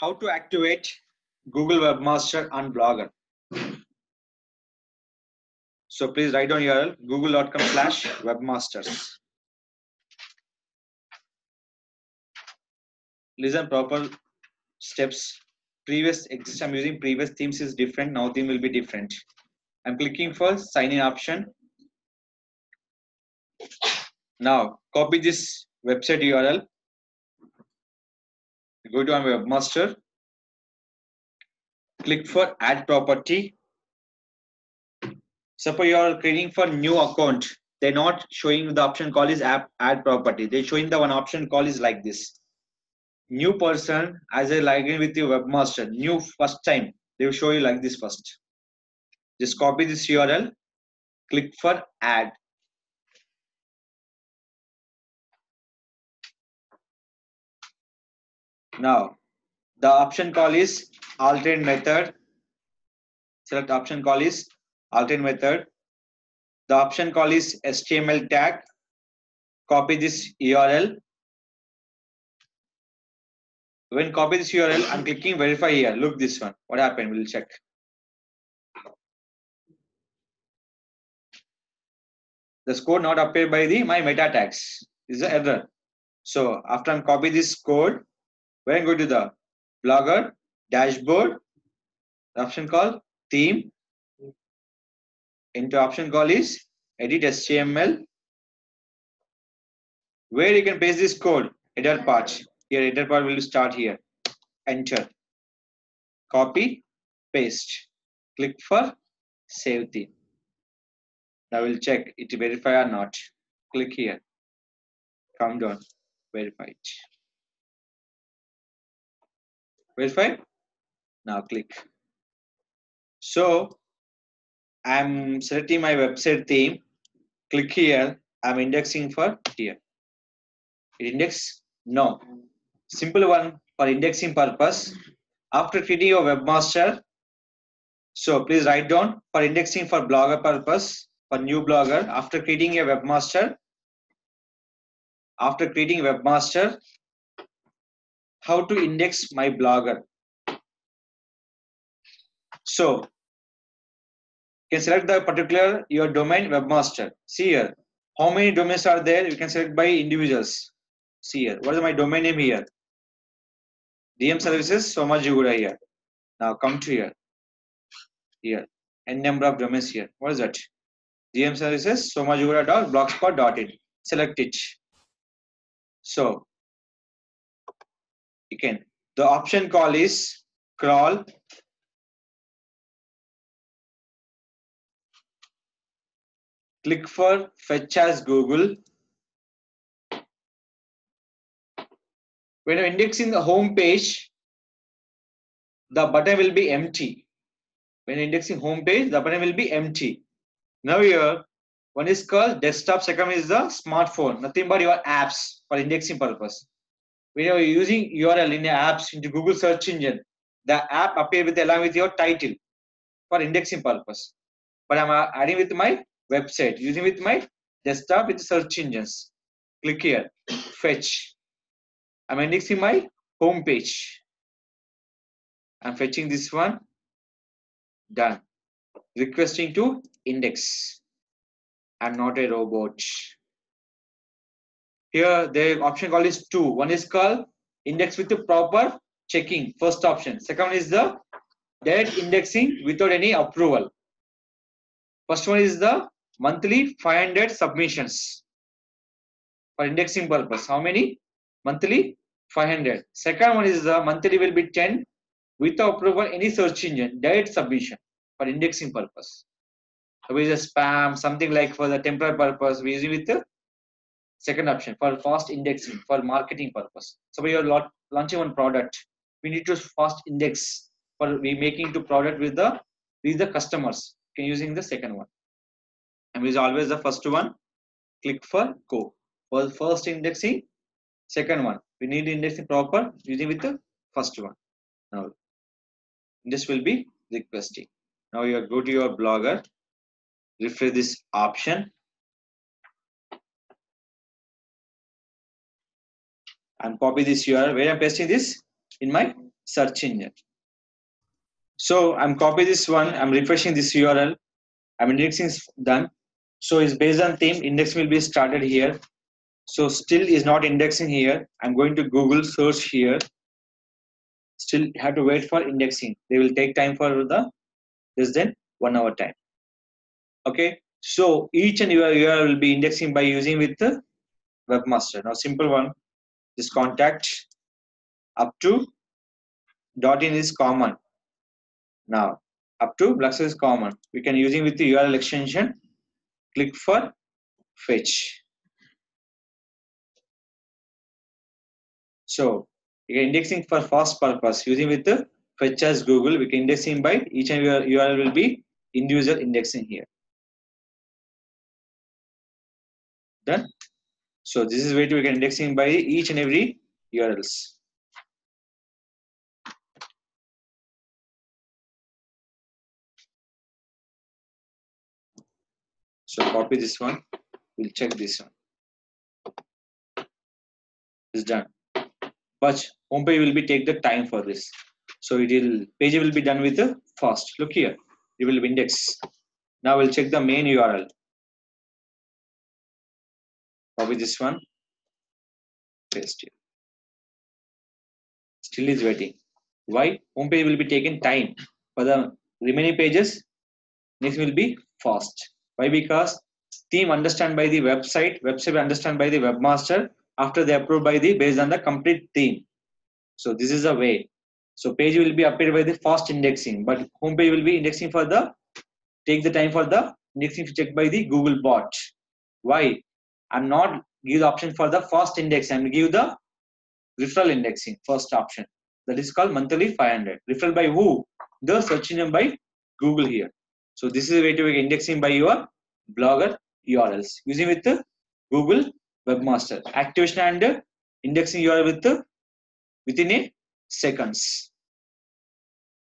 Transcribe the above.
How to activate Google Webmaster on Blogger. So please write down URL google.com/webmasters. Listen proper steps. I'm using previous themes is different. Now theme will be different. I'm clicking for sign in option. Now copy this website URL. Go to my Webmaster. Click for add property. Suppose you are creating for new account. They're not showing the option call is add property. They're showing the one option call is like this. New person as I login with your Webmaster. New first time. They will show you like this first. Just copy this URL. Click for add. Now the option call is alternate method. Select option call is alternate method. The option call is HTML tag. Copy this URL. When copy this URL, I'm clicking verify here. Look this one. What happened? We'll check. The code not appeared by my meta tags. This is an error. So after I'm copy this code, when I go to the Blogger dashboard, the option called theme. Into option call is edit HTML. Where you can paste this code, header part. Here header part will start here. Enter. Copy, paste. Click for save theme. Now we'll check it verify or not. Click here. Come down. Verify it. Verify. Now click. So I'm selecting my website theme. Click here. I'm indexing for here. Index? No. Simple one for indexing purpose. After creating your webmaster, so please write down for indexing for blogger purpose, for new blogger. After creating a webmaster, how to index my blogger. So you can select the particular your domain webmaster. See here, how many domains are there? You can select by individuals. See here, what is my domain name here? DM services Somajigura here. Now come to here. Here, n number of domains here. What is that? DM services somajigura.blogspot.in. Select it. So you can. The option call is crawl. Click for fetch as Google. When you're indexing the home page, the button will be empty. When indexing home page, the button will be empty. Now here, one is called desktop, second is the smartphone. Nothing but your apps for indexing purpose. When you're using URL in your apps into Google search engine, the app appear with along with your title for indexing purpose. But I'm adding with my website, using with my desktop with search engines. Click here, fetch. I'm indexing my home page. I'm fetching this one. Done. Requesting to index. I'm not a robot. Here the option called is two. One is called index with the proper checking. First option. Second is the direct indexing without any approval. First one is the monthly 500 submissions for indexing purpose. How many? Monthly 500. Second one is the monthly will be 10 without approval any search engine. Direct submission for indexing purpose. So is a spam, something like for the temporary purpose. We use it with the second option for fast indexing for marketing purpose. So we are launching one product. We need to fast index for we making to product with the customers. Can using the second one. And is always the first one. Click for go. For first indexing, second one. We need indexing proper using with the first one. Now this will be requesting. Now you go to your blogger. Refresh this option and copy this URL. Where I'm pasting this in my search engine. So I'm copy this one. I'm refreshing this URL. I'm indexing is done. So it's based on theme. Index will be started here. So still is not indexing here. I'm going to Google search here. Still have to wait for indexing. They will take time for the less than 1 hour time. Okay. So each and every URL will be indexing by using with the Webmaster. Now simple one. This contact up to .in is common. Now up to Blux is common. We can using with the URL extension. Click for fetch. So we can indexing for fast purpose using with the fetch as Google. We can indexing by each and every URL will be individual indexing here. Done. So this is way to we can indexing by each and every URLs. So copy this one. We'll check this one. It's done. But homepage will be take the time for this. So it will page will be done with the fast. Look here. It will be index. Now we'll check the main URL. Copy this one. Paste it. Still is waiting. Why? Homepage will be taking time. For the remaining pages, next will be fast. Why? Because theme understand by the website understand by the webmaster after they approve by the based on the complete theme. So this is a way. So page will be updated by the fast indexing, but homepage will be indexing for the take the time for the indexing checked by the Google bot. Why? I'm not give the option for the fast index. I'm give the referral indexing first option. That is called monthly 500. Referral by who? The search engine by Google here. So this is a way to make indexing by your blogger URLs using with the Google Webmaster activation and indexing URL with the within a seconds.